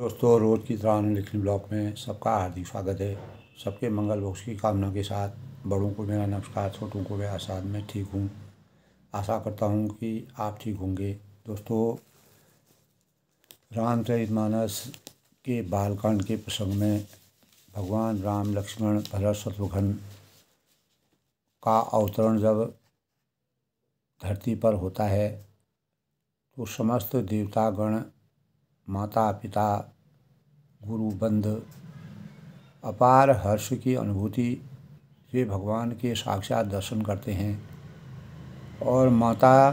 दोस्तों, रोज़ की तरह लिखनी ब्लॉग में सबका हार्दिक स्वागत है। सबके मंगल मोक्ष की कामना के साथ बड़ों को मेरा नमस्कार, छोटों को मेरा आशीर्वाद। मैं ठीक हूँ, आशा करता हूँ कि आप ठीक होंगे। दोस्तों, रामचरितमानस के बालकांड के प्रसंग में भगवान राम, लक्ष्मण, भरत, शत्रुघ्न का अवतरण जब धरती पर होता है तो समस्त देवतागण, माता पिता, गुरु बंध अपार हर्ष की अनुभूति से भगवान के साक्षात दर्शन करते हैं। और माता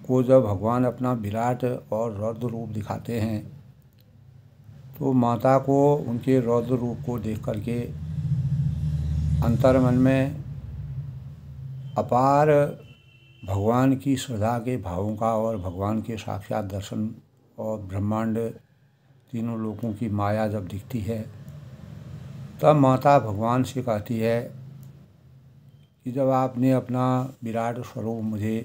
को जब भगवान अपना विराट और रौद्र रूप दिखाते हैं तो माता को उनके रौद्र रूप को देख करके अंतर्मन में अपार भगवान की श्रद्धा के भावों का और भगवान के साक्षात दर्शन और ब्रह्मांड तीनों लोगों की माया जब दिखती है तब माता भगवान से कहती है कि जब आपने अपना विराट स्वरूप मुझे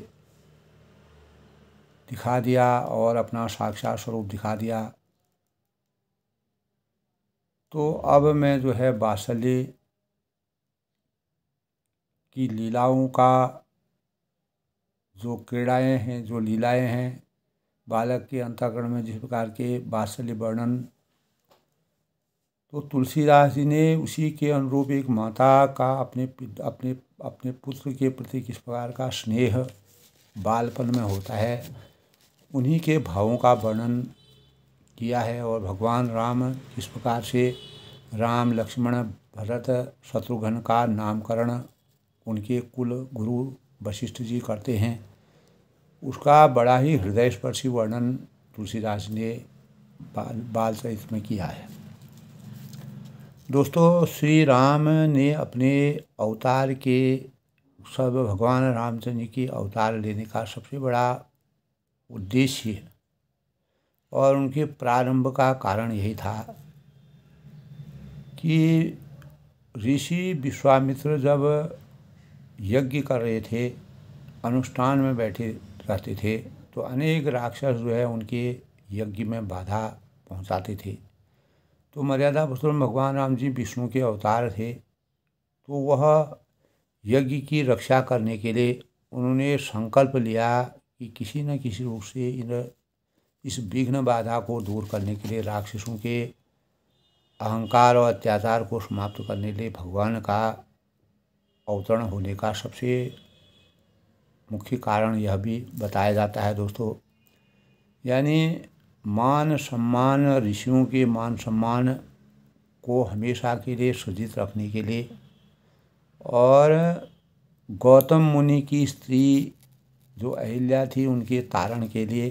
दिखा दिया और अपना साक्षात स्वरूप दिखा दिया तो अब मैं जो है वात्सल्य की लीलाओं का जो क्रीड़ाएँ हैं, जो लीलाएँ हैं, बालक के अंतःकरण में जिस प्रकार के वात्सल्य वर्णन, तो तुलसीदास जी ने उसी के अनुरूप एक माता का अपने पुत्र के प्रति किस प्रकार का स्नेह बालपन में होता है, उन्हीं के भावों का वर्णन किया है। और भगवान राम किस प्रकार से राम, लक्ष्मण, भरत, शत्रुघ्न का नामकरण उनके कुल गुरु वशिष्ठ जी करते हैं, उसका बड़ा ही हृदयस्पर्शी वर्णन तुलसीदास ने बाल चरित्र में किया है। दोस्तों, श्री राम ने अपने अवतार के सब भगवान रामचंद्र जी की अवतार लेने का सबसे बड़ा उद्देश्य और उनके प्रारंभ का कारण यही था कि ऋषि विश्वामित्र जब यज्ञ कर रहे थे, अनुष्ठान में बैठे रहते थे, तो अनेक राक्षस जो है उनके यज्ञ में बाधा पहुंचाते थे। तो मर्यादा पुरुषोत्तम भगवान राम जी विष्णु के अवतार थे, तो वह यज्ञ की रक्षा करने के लिए उन्होंने संकल्प लिया कि किसी न किसी रूप से इस विघ्न बाधा को दूर करने के लिए, राक्षसों के अहंकार और अत्याचार को समाप्त करने के लिए भगवान का अवतरण होने का सबसे मुख्य कारण यह भी बताया जाता है। दोस्तों, यानी मान सम्मान, ऋषियों के मान सम्मान को हमेशा के लिए सृजित रखने के लिए और गौतम मुनि की स्त्री जो अहिल्या थी उनके तारण के लिए,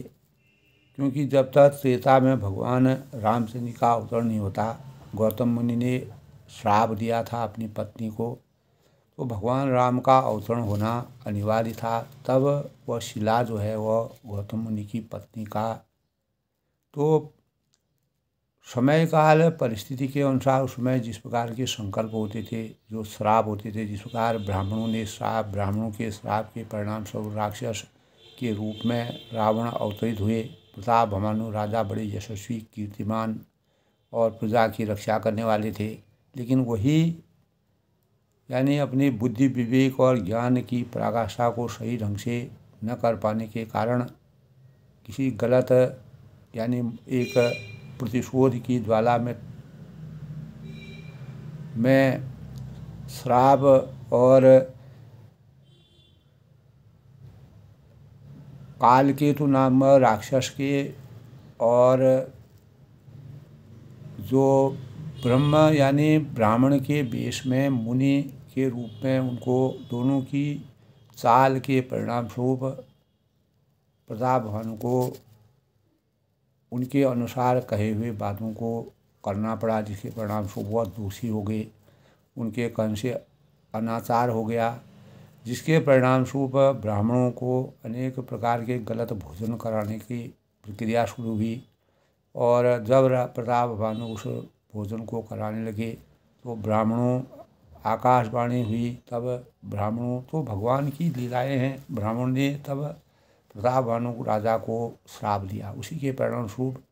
क्योंकि जब तक त्रेता में भगवान रामचंद्र का अवतरण नहीं होता, गौतम मुनि ने श्राप दिया था अपनी पत्नी को, तो भगवान राम का अवतरण होना अनिवार्य था। तब वह शिला जो है वह गौतम मुनि की पत्नी का, तो समय काल परिस्थिति के अनुसार उस समय जिस प्रकार के संकल्प होते थे, जो श्राप होते थे, जिस प्रकार ब्राह्मणों के श्राप के परिणाम स्वरूप राक्षस के रूप में रावण अवतरित हुए। प्रताप भानु राजा बड़े यशस्वी, कीर्तिमान और प्रजा की रक्षा करने वाले थे, लेकिन वही यानी अपनी बुद्धि, विवेक और ज्ञान की पराकाष्ठा को सही ढंग से न कर पाने के कारण किसी गलत यानी एक प्रतिशोध की ज्वाला में श्राप और कालकेतु नाम राक्षस के और जो ब्रह्म यानी ब्राह्मण के वेश में मुनि के रूप में उनको दोनों की चाल के परिणाम स्वरूप प्रताप भानु को उनके अनुसार कहे हुए बातों को करना पड़ा, जिसके परिणाम स्वरूप वह दोषी हो गए, उनके कहन से अनाचार हो गया, जिसके परिणाम स्वरूप ब्राह्मणों को अनेक प्रकार के गलत भोजन कराने की प्रक्रिया शुरू हुई। और जब प्रताप भानु उस भोजन को कराने लगे तो ब्राह्मणों आकाशवाणी हुई, तब ब्राह्मणों, तो भगवान की लीलाएं हैं, ब्राह्मण ने तब प्रताप भानु राजा को श्राप दिया। उसी के परिणाम स्वरूप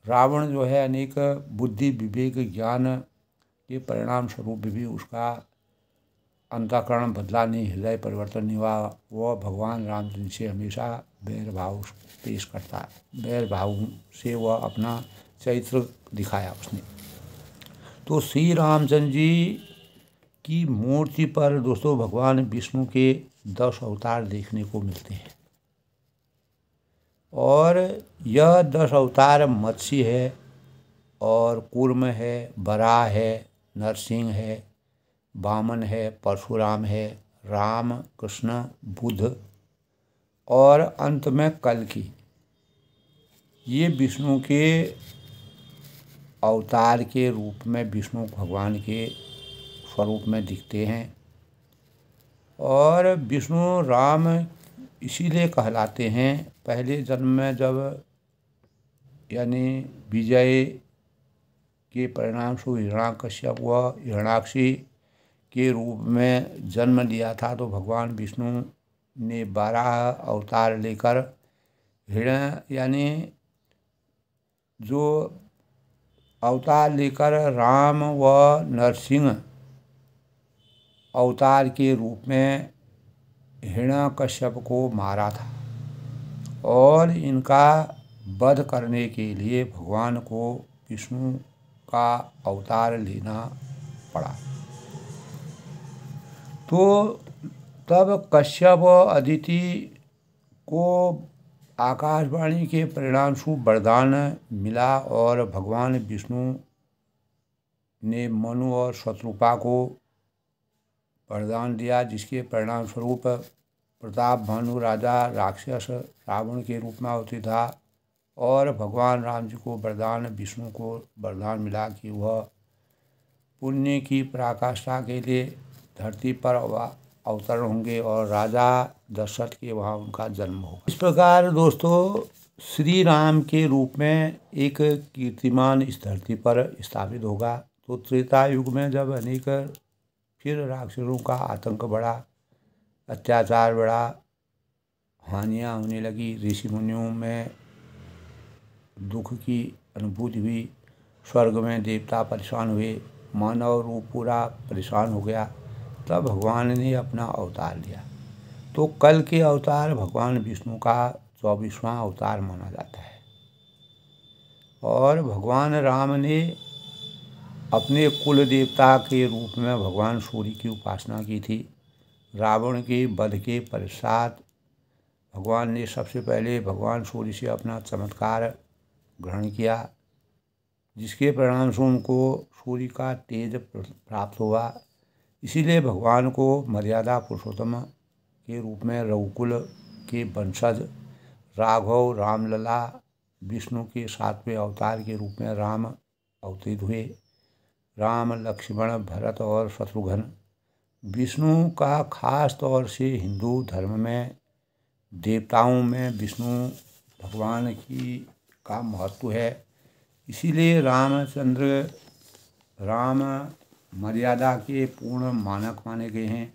रावण जो है अनेक बुद्धि विवेक ज्ञान के परिणाम स्वरूप भी उसका अंतःकरण बदला नहीं, हृदय परिवर्तन नहीं हुआ। वह भगवान रामचंद्र से हमेशा बैर भाव पेश करता है, बैर भाव से वह अपना चरित्र दिखाया उसने। तो श्री रामचंद्र जी की मूर्ति पर दोस्तों भगवान विष्णु के 10 अवतार देखने को मिलते हैं। और यह 10 अवतार मत्स्य है और कूर्म है, वराह है, नरसिंह है, वामन है, परशुराम है, राम, कृष्ण, बुद्ध और अंत में कल्कि। ये विष्णु के अवतार के रूप में विष्णु भगवान के स्वरूप में दिखते हैं। और विष्णु राम इसीलिए कहलाते हैं, पहले जन्म में जब यानी विजय के परिणाम स्वरूप हिरण्याकश्यप व हिरण्याक्षी के रूप में जन्म लिया था, तो भगवान विष्णु ने 12 अवतार लेकर हिरण्य यानी जो अवतार लेकर राम व नरसिंह अवतार के रूप में हिरण्याकश्यप को मारा था। और इनका वध करने के लिए भगवान को विष्णु का अवतार लेना पड़ा। तो तब कश्यप और अदिति को आकाशवाणी के परिणाम स्वरूप वरदान मिला और भगवान विष्णु ने मनु और शत्रुपा को वरदान दिया, जिसके परिणाम स्वरूप प्रताप भानु राजा राक्षस रावण के रूप में अवतीर्ण था। और भगवान राम जी को वरदान, विष्णु को वरदान मिला कि वह पुण्य की पराकाष्ठा के लिए धरती पर अवतरण होंगे और राजा दशरथ के वहाँ उनका जन्म होगा। इस प्रकार दोस्तों श्री राम के रूप में एक कीर्तिमान इस धरती पर स्थापित होगा। तो त्रेता युग में जब अनेक फिर राक्षसों का आतंक बढ़ा, अत्याचार बढ़ा, हानियाँ होने लगी, ऋषि मुनियों में दुख की अनुभूति हुई, स्वर्ग में देवता परेशान हुए, मानव रूप पूरा परेशान हो गया, तब भगवान ने अपना अवतार लिया। तो कल के अवतार भगवान विष्णु का 24वां अवतार माना जाता है। और भगवान राम ने अपने कुल देवता के रूप में भगवान सूर्य की उपासना की थी। रावण के वध के पश्चात भगवान ने सबसे पहले भगवान सूर्य से अपना चमत्कार ग्रहण किया, जिसके परिणाम से उनको सूर्य का तेज प्राप्त हुआ। इसीलिए भगवान को मर्यादा पुरुषोत्तम के रूप में रघुकुल के वंशज राघव रामलला विष्णु के 7वें अवतार के रूप में राम अवतरित हुए। राम, लक्ष्मण, भरत और शत्रुघ्न। विष्णु का खास तौर से हिंदू धर्म में देवताओं में विष्णु भगवान की का महत्व है। इसीलिए राम मर्यादा के पूर्ण मानक माने गए हैं।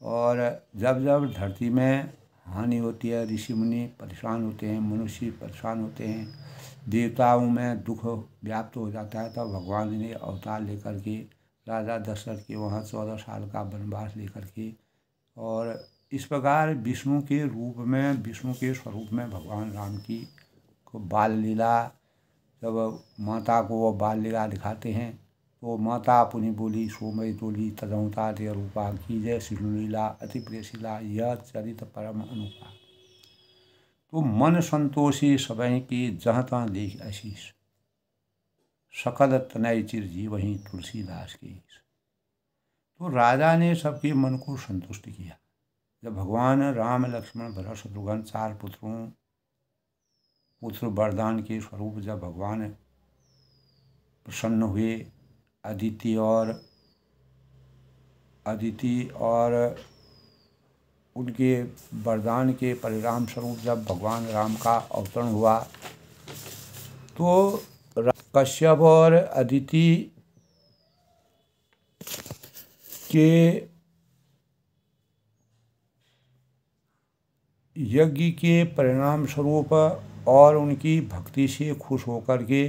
और जब जब धरती में हानि होती है, ऋषि मुनि परेशान होते हैं, मनुष्य परेशान होते हैं, देवताओं में दुख व्याप्त हो जाता है, तब भगवान ने अवतार लेकर के राजा दशरथ के वहाँ 14 साल का वनवास लेकर के, और इस प्रकार विष्णु के रूप में, विष्णु के स्वरूप में भगवान राम की को बाल लीला, जब माता को वो बाल लीला दिखाते हैं तो माता पुनि बोली सोमय तोली तदौता दे रूपा की जय शिलुलीला अति प्रियशिला यह चरित परम अनुपा। तो मन संतोषी सबह की जहाँ तहाँ देख आशीष सकल तनय चिर जीवहि तुलसीदास के। तो राजा ने सबके मन को संतुष्ट किया। जब भगवान राम, लक्ष्मण, भरत, शत्रुघ्न 4 पुत्र वरदान के स्वरूप जब भगवान प्रसन्न हुए, अदिति और उनके वरदान के परिणाम स्वरूप जब भगवान राम का अवतरण हुआ, तो कश्यप और अदिति के यज्ञ के परिणाम स्वरूप और उनकी भक्ति से खुश होकर के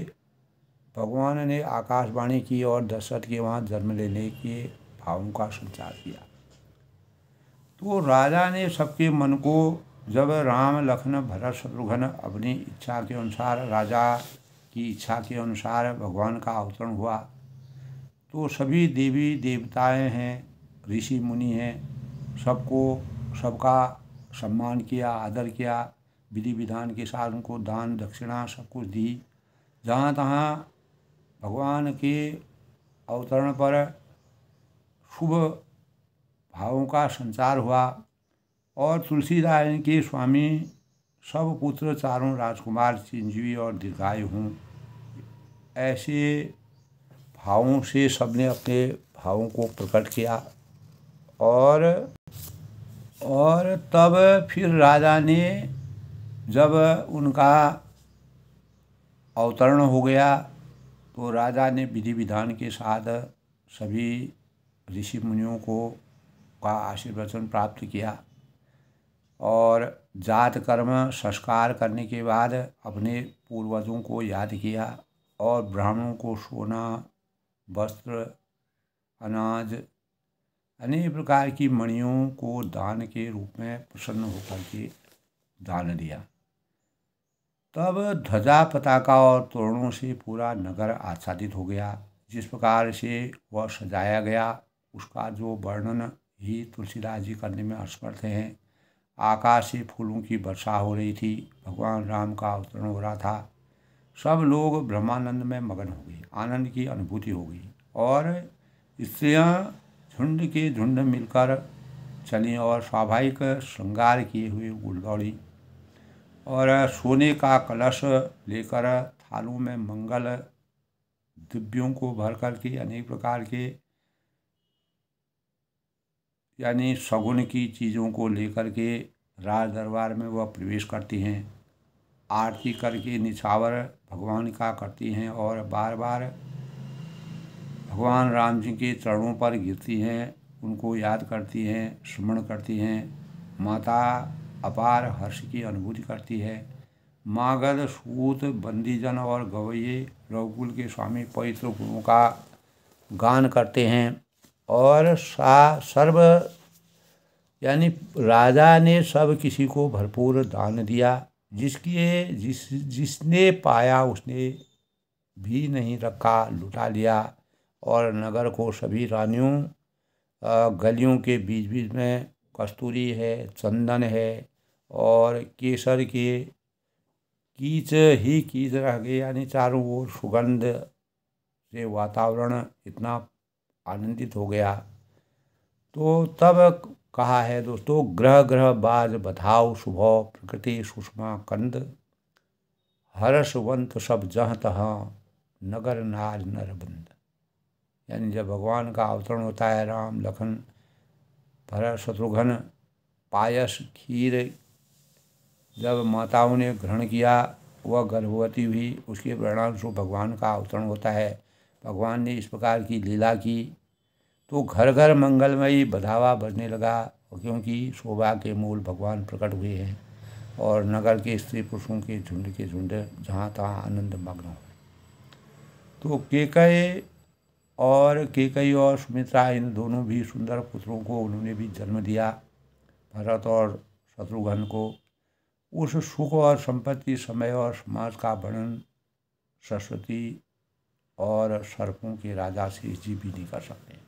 भगवान ने आकाशवाणी की और दशरथ के वहाँ जन्म लेने के भावों का संचार किया। तो राजा ने सबके मन को, जब राम लखन भरत शत्रुघ्न अपनी इच्छा के अनुसार, राजा की इच्छा के अनुसार भगवान का अवतरण हुआ, तो सभी देवी देवताएं हैं, ऋषि मुनि हैं, सबका सम्मान किया, आदर किया, विधि विधान के साथ उनको दान दक्षिणा सब कुछ दी। जहाँ तहाँ भगवान के अवतरण पर शुभ भावों का संचार हुआ। और तुलसीदास के स्वामी सब पुत्र चारों राजकुमार चिरंजीवी और दीर्घायु हों, ऐसे भावों से सबने अपने भावों को प्रकट किया। और तब फिर राजा ने, जब उनका अवतरण हो गया, तो राजा ने विधि विधान के साथ सभी ऋषि मुनियों का आशीर्वचन प्राप्त किया और जात कर्म संस्कार करने के बाद अपने पूर्वजों को याद किया और ब्राह्मणों को सोना, वस्त्र, अनाज, अनेक प्रकार की मणियों को दान के रूप में प्रसन्न होकर के दान दिया। तब ध्वजा, पताका और तोरणों से पूरा नगर आच्छादित हो गया। जिस प्रकार से वह सजाया गया उसका जो वर्णन ही तुलसीदास जी करने में असमर्थ हैं। आकाश से फूलों की वर्षा हो रही थी, भगवान राम का अवतरण हो रहा था, सब लोग ब्रह्मानंद में मगन हो गए, आनंद की अनुभूति हो गई। और स्त्रियां झुंड के झुंड मिलकर चलीं और स्वाभाविक श्रृंगार किए हुए उड़ दौड़ी और सोने का कलश लेकर थालों में मंगल दिव्यों को भर करके अनेक प्रकार के यानी सगुन की चीज़ों को लेकर के राज दरबार में वह प्रवेश करती हैं। आरती करके निछावर भगवान का करती हैं और बार बार भगवान राम जी के चरणों पर गिरती हैं, उनको याद करती हैं, स्मरण करती हैं। माता अपार हर्ष की अनुभूति करती है। मागध, सूत, बंदीजन और गवैये रघुकुल के स्वामी पवित्र गुणों का गान करते हैं। और सर्व यानी राजा ने सब किसी को भरपूर दान दिया। जिसने पाया उसने भी नहीं रखा, लुटा लिया। और नगर को सभी रानियों, गलियों के बीच बीच में कस्तूरी है, चंदन है और केसर के कीच ही कीच रह गए, यानी चारों ओर सुगंध से वातावरण इतना आनंदित हो गया। तो तब कहा है दोस्तों, ग्रह ग्रह बाज बधाओ शुभो, प्रकृति सुषमा कंद, हर्षवंत सब जहाँ तहाँ, नगर नाज नरबंद। यानी जब भगवान का अवतरण होता है, राम लखन भरत शत्रुघ्न, पायस खीर जब माताओं ने ग्रहण किया, वह गर्भवती हुई, उसके परिणाम स्वरूप भगवान का अवतरण होता है। भगवान ने इस प्रकार की लीला की तो घर घर मंगलमयी बधावा बजने लगा, क्योंकि शोभा के मूल भगवान प्रकट हुए हैं और नगर के स्त्री पुरुषों के झुंड जहाँ तहाँ आनंद मग्न हो। तो केकई और सुमित्रा, इन दोनों भी सुंदर पुत्रों को उन्होंने भी जन्म दिया, भरत और शत्रुघ्न को। उस सुख और संपत्ति, समय और समाज का वर्णन सरस्वती और सर्पों के राजा से जी भी नहीं कर सकते।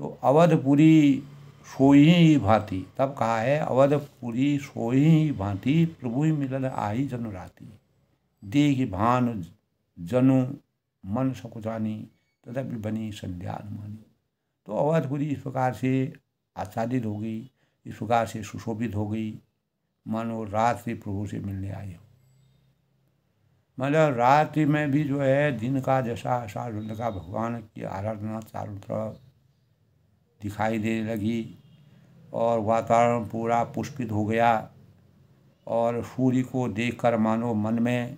तो अवधपुरी सोई भांति, तब कहा है, अवधपुरी सोई भांति, प्रभु मिलन आई जनु राती, देख भान जनु मन सकुचानी, तदपि बनी संध्या अनुमानी। तो अवधपुरी इस प्रकार से आच्छादित हो गई, इस प्रकार से सुशोभित हो गई, मानो रात्रि प्रभु से मिलने आई हो। मतलब रात्रि में भी जो है दिन का जैसा ऐसा लगा, भगवान की आराधना चारों तरफ दिखाई देने लगी और वातावरण पूरा पुष्पित हो गया। और सूर्य को देखकर मानो मन में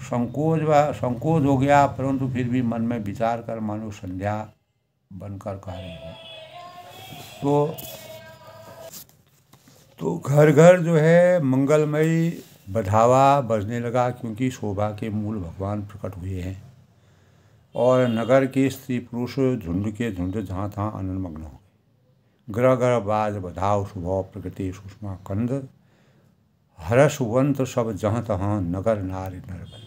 संकोच हो गया, परंतु फिर भी मन में विचार कर मानो संध्या बनकर कह रहे हैं। तो तो घर घर जो है मंगलमयी बढ़ावा बजने लगा, क्योंकि शोभा के मूल भगवान प्रकट हुए हैं। और नगर के स्त्री पुरुष झुंड के झुंड जहाँ तहाँ आनंदमग्न हो गए। ग्रह ग्रह बाज बधाव शुभव प्रकृति सुषमा कंद, हर्षवंत सब जहाँ तहाँ नगर नारी नरबंद।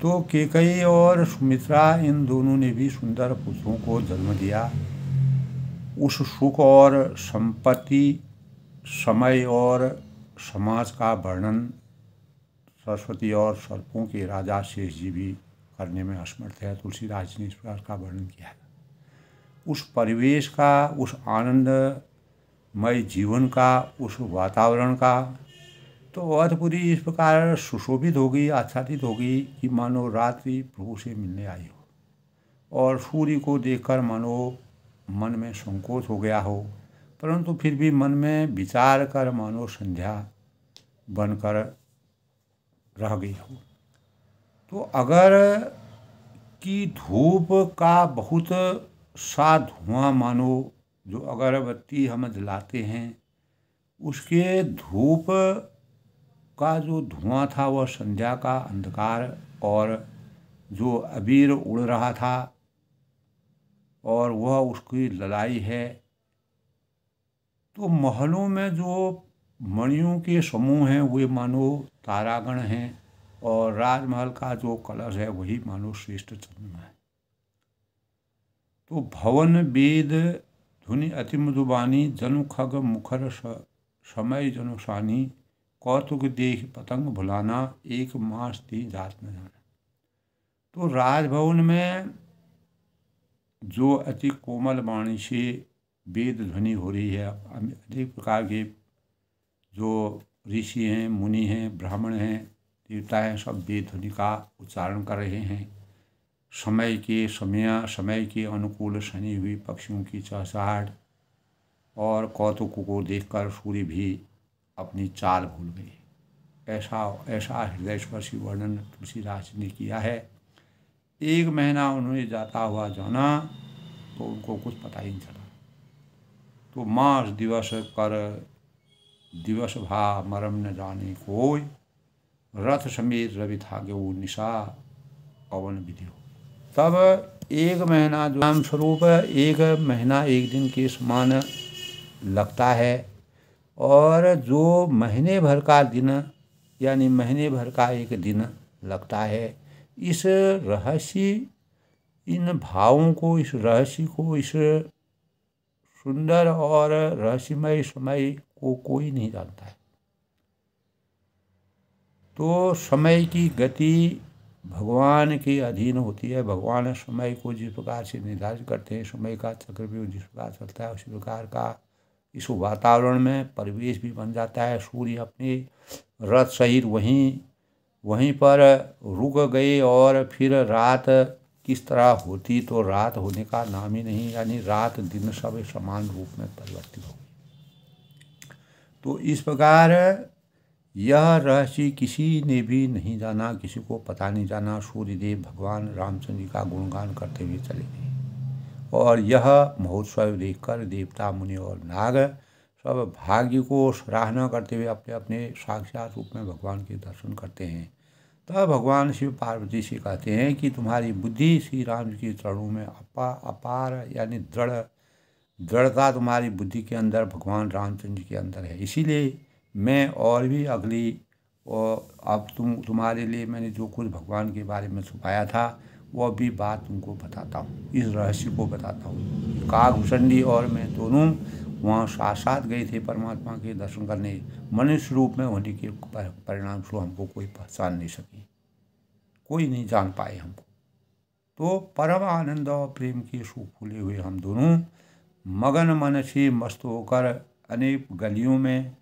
तो केकई और सुमित्रा इन दोनों ने भी सुंदर पुत्रों को जन्म दिया। उस सुख और संपत्ति, समय और समाज का वर्णन सरस्वती और सर्पों के राजा शेष जी भी करने में असमर्थ है। तुलसीदास ने इस प्रकार का वर्णन किया है। उस परिवेश का, उस आनंदमय जीवन का, उस वातावरण का तो अवधपुरी इस प्रकार सुशोभित होगी, आच्छादित होगी कि मानो रात्रि प्रभु से मिलने आई हो। और सूर्य को देखकर मानो मन में संकोच हो गया हो, परंतु फिर भी मन में विचार कर मानो संध्या बनकर रह गई हो। तो अगर कि धूप का बहुत सा धुआं, मानो जो अगरबत्ती हम जलाते हैं उसके धूप का जो धुआं था वह संध्या का अंधकार, और जो अबीर उड़ रहा था और वह उसकी ललाई है। तो महलों में जो मणियों के समूह हैं वे मानो तारागण हैं, और राजमहल का जो कलश है वही मानो श्रेष्ठ चंद्रमा है। तो भवन वेद धुनि अति मधुबानी, जनु खग मुखर समय जनुसानी, कौतुक देख पतंग भुलाना, एक मास थी जात न जाना। तो राजभवन में जो अति कोमल वाणी से वेद ध्वनि हो रही है, अनेक प्रकार के जो ऋषि हैं, मुनि हैं, ब्राह्मण हैं, देवता हैं, सब वेद ध्वनि का उच्चारण कर रहे हैं। समय के अनुकूल सनी हुई पक्षियों की चहचहाट, और कौतुक को देखकर सूर्य भी अपनी चाल भूल गई। ऐसा हृदय स्पर्शी वर्णन तुलसीदास ने किया है। एक महीना उन्होंने जाता हुआ जाना तो उनको कुछ पता ही नहीं चला। तो मास दिवस कर दिवस भा मरम न जाने कोई, रथ समेत रवि था वो निशा पवन विधि हो। तब एक महीना जो नाम स्वरूप एक महीना एक दिन के समान लगता है, और जो महीने भर का दिन यानी महीने भर का एक दिन लगता है। इस रहस्य, इन भावों को, इस रहस्य को, इस सुंदर और रहस्यमय समय को कोई नहीं जानता है। तो समय की गति भगवान के अधीन होती है। भगवान समय को जिस प्रकार से निर्धारित करते हैं, समय का चक्रव्यूह जिस प्रकार चलता है उसी प्रकार का इस वातावरण में परिवेश भी बन जाता है। सूर्य अपने रथ सहित वहीं पर रुक गए, और फिर रात किस तरह होती, तो रात होने का नाम ही नहीं, यानी रात दिन सब समान रूप में परिवर्तित हो गई। तो इस प्रकार यह रहस्य किसी ने भी नहीं जाना, किसी को पता नहीं जाना। सूर्यदेव भगवान रामचंद्र जी का गुणगान करते हुए चले गए, और यह महोत्सव देखकर देवता मुनि और नाग सब भाग्य को सराहना करते हुए अपने अपने साक्षात रूप में भगवान के दर्शन करते हैं। तब भगवान शिव पार्वती से कहते हैं कि तुम्हारी बुद्धि श्री राम जी के चरणों में अपार यानी दृढ़ता तुम्हारी बुद्धि के अंदर भगवान रामचंद्र जी के अंदर है। इसीलिए मैं और भी अगली, और अब तुम्हारे लिए मैंने जो कुछ भगवान के बारे में छुपाया था वह भी बात तुमको बताता हूँ, इस रहस्य को बताता हूँ। काकभूषणी और मैं दोनों वहाँ साथ साथ गए थे परमात्मा के दर्शन करने। मनुष्य रूप में होने के परिणाम स्वरूप हमको कोई पहचान नहीं सकी, कोई नहीं जान पाए हमको। तो परम आनंद और प्रेम के सुख फूले हुए हम दोनों मगन मन से मस्त होकर अनेक गलियों में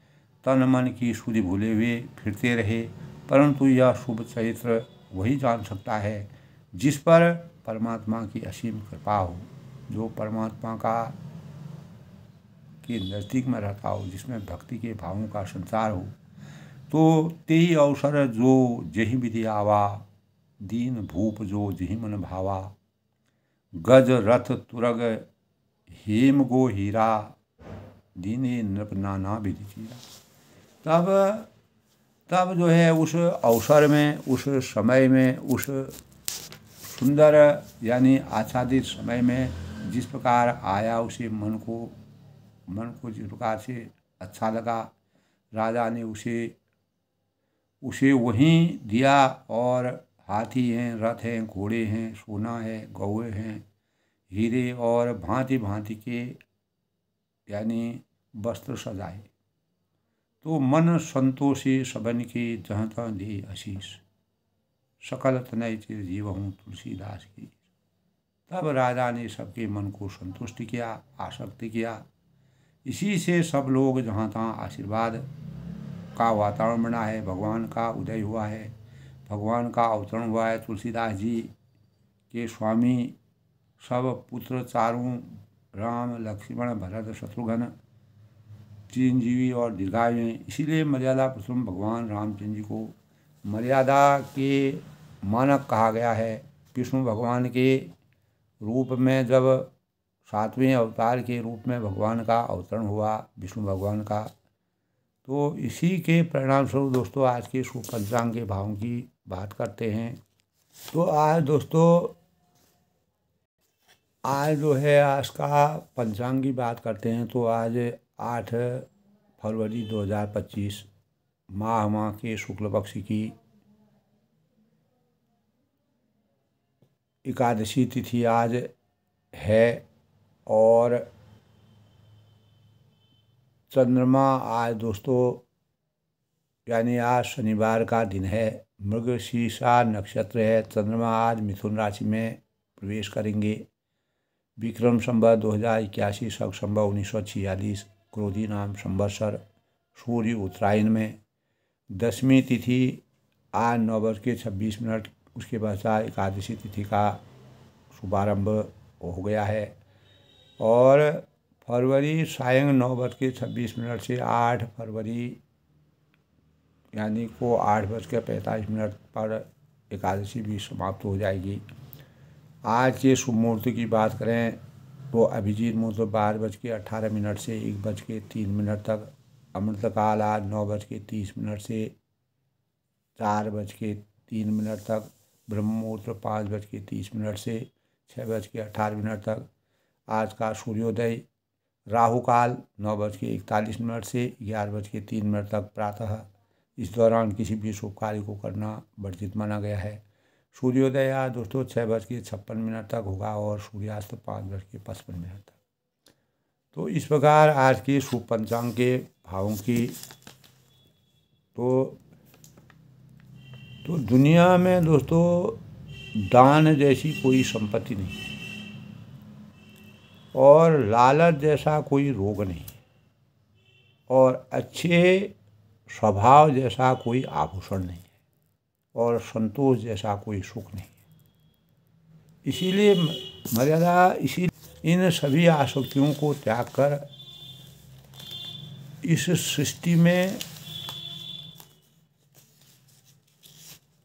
तन मन की सुधि भूले हुए फिरते रहे। परंतु यह शुभ चरित्र वही जान सकता है जिस पर परमात्मा की असीम कृपा हो, जो परमात्मा का के नज़दीक में रहता हो, जिसमें भक्ति के भावों का संचार हो। तो तेई अवसर जो जही विधि आवा, दीन भूप जो जही मन भावा, गज रथ तुरग हेम गो हीरा, दीने नृप नाना विधि चीरा। तब जो है उस अवसर में, उस समय में, उस सुंदर यानी आच्छादित समय में जिस प्रकार आया, उसे मन को जिस प्रकार से अच्छा लगा, राजा ने उसे वहीं दिया। और हाथी हैं, रथ हैं, घोड़े हैं, सोना है, गौए हैं, हीरे और भांति भांति के यानी वस्त्र सजाए। तो मन संतोषी सबन के जहाँ तहाँ दे आशीष, सकल तनय चिर जीव हूँ तुलसीदास की। तब राजा ने सबके मन को संतुष्ट किया, आसक्त किया। इसी से सब लोग जहाँ तहाँ आशीर्वाद का वातावरण बना है, भगवान का उदय हुआ है, भगवान का अवतरण हुआ है। तुलसीदास जी के स्वामी सब पुत्र चारों, राम, लक्ष्मण, भरत, शत्रुघ्न, चिरंजीवी और दीर्घायु हैं। इसीलिए मर्यादा पुरुषोत्तम भगवान रामचंद्र जी को मर्यादा के मानक कहा गया है। विष्णु भगवान के रूप में जब 7वें अवतार के रूप में भगवान का अवतरण हुआ, विष्णु भगवान का, तो इसी के परिणाम स्वरूप दोस्तों आज के शुभ पंचांग के भावों की बात करते हैं। तो आज दोस्तों, आज जो है आज का पंचांग की बात करते हैं। तो आज 8 फरवरी 2025 माह के शुक्ल पक्ष की एकादशी तिथि आज है और चंद्रमा आज दोस्तों यानी आज शनिवार का दिन है। मृगशीर्षा नक्षत्र है। चंद्रमा आज मिथुन राशि में प्रवेश करेंगे। विक्रम संवत 2081, शक संवत 1946, क्रोधी नाम संवत्सर, सूर्य उत्तरायण में। दशमी तिथि आज 9:26, उसके पश्चात एकादशी तिथि का शुभारंभ हो गया है। और फरवरी सायं 9:26 से 8 फरवरी यानी को 8:45 पर एकादशी भी समाप्त हो जाएगी। आज के शुभ मुहूर्त की बात करें तो अभिजीत मुहूर्त 12:18 से 1:03 तक। अमृतकाल आज 9:30 से 4:03 तक। ब्रह्म मुहूर्त 5:30 से 6:18 तक। आज का सूर्योदय राहु काल 9:41 से 11:03 तक प्रातः। इस दौरान किसी भी शुभ कार्य को करना वर्जित माना गया है। सूर्योदय आज दोस्तों 6:56 तक होगा और सूर्यास्त 5:55 तक। तो इस प्रकार आज के शुभ पंचांग के भावों की तो दुनिया में दोस्तों दान जैसी कोई संपत्ति नहीं और लालच जैसा कोई रोग नहीं और अच्छे स्वभाव जैसा कोई आभूषण नहीं और संतोष जैसा कोई सुख नहीं। इसीलिए मर्यादा इन सभी आसक्तियों को त्याग कर इस सृष्टि में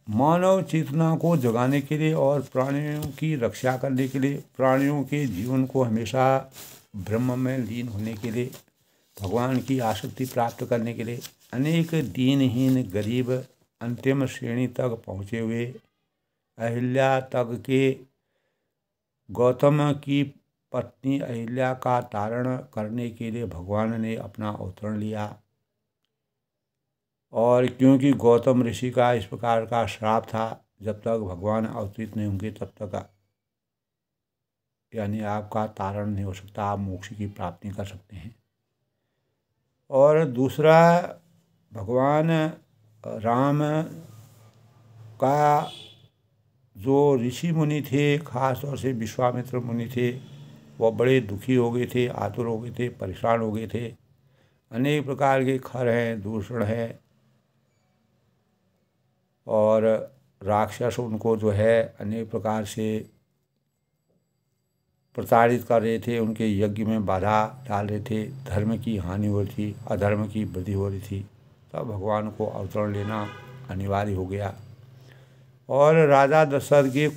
मानव चेतना को जगाने के लिए और प्राणियों की रक्षा करने के लिए, प्राणियों के जीवन को हमेशा ब्रह्म में लीन होने के लिए, भगवान की आसक्ति प्राप्त करने के लिए अनेक दीनहीन गरीब अंतिम श्रेणी तक पहुँचे हुए अहिल्या तक के गौतम की पत्नी अहिल्या का तारण करने के लिए भगवान ने अपना अवतरण लिया। और क्योंकि गौतम ऋषि का इस प्रकार का श्राप था, जब तक भगवान अवतरित नहीं होंगे तब तक यानी आपका तारण नहीं हो सकता, आप मोक्ष की प्राप्ति कर सकते हैं। और दूसरा, भगवान राम का जो ऋषि मुनि थे, खास तौर से विश्वामित्र मुनि थे, वह बड़े दुखी हो गए थे, आतुर हो गए थे, परेशान हो गए थे। अनेक प्रकार के खर हैं, दूषण हैं और राक्षस उनको जो है अनेक प्रकार से प्रताड़ित कर रहे थे, उनके यज्ञ में बाधा डाल रहे थे, धर्म की हानि हो रही थी, अधर्म की वृद्धि हो रही थी। तब भगवान को अवतरण लेना अनिवार्य हो गया। और राजा दशरथ के